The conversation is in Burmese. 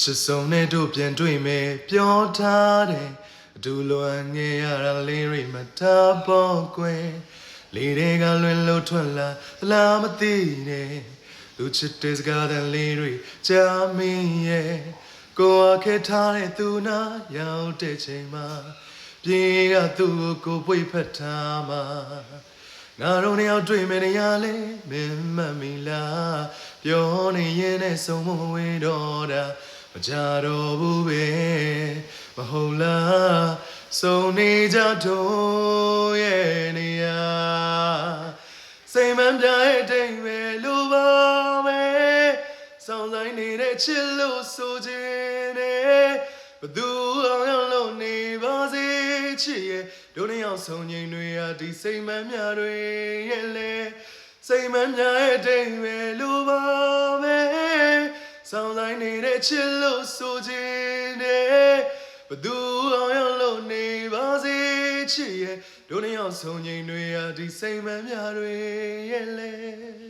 ချစ်စုံနဲ့တို့ပြန်တွေ့မယ်ပြောထားတယ်အတူလွန်ငယ်ရတာလေးတွေမထားပေါ့ကွယ်လေးတွေကလွင်လို့ထွက်လာလားမသိနဲ့သူချစ်တဲ့စကားတန်လေးတွေကြားမင်းရဲ့ကိုယ်အခက်ထားတဲ့သူနာရောက်တဲ့ချိန်မှာပြေကသူ့ကိုပွေဖက်ထားမှာငါတို့နှစ်ယောက်တွေ့မယ်နေရလဲမင်းမမီလားပြောနေရင်နဲ့ဆုံးမဝေးတော့တာမကြတော့ဘူးပဲမဟုတ်လားဆုံးနေကြတော့ရဲ့နေရစိတ်မပြရဲ့တိမ်ပဲလိုပါမယ်စောင်းဆိုင်နေတဲ့ချစ်လို့ဆိုခြင်းနဲ့ဘသူအောင်ရောက်လို့နေပါစေချစ်ရဲ့တို့နှစ်ယောက်ဆုံးငိမ့်တွေရာဒီစိတ်မမြတွေရဲ့လေစိတ်မမြရဲ့တိမ်ပဲလိုပါမယ်စောင်းဆိုင်နေတဲ့ချစ်လို့ဆိုခြင်းနဲ့ဘသူအောင်ရောက်လို့နေပါစေချစ်ရဲ့တို့နှစ်ယောက်ဆုံးငိမ့်တွေရာဒီစိတ်မမြတွေရဲ့လေ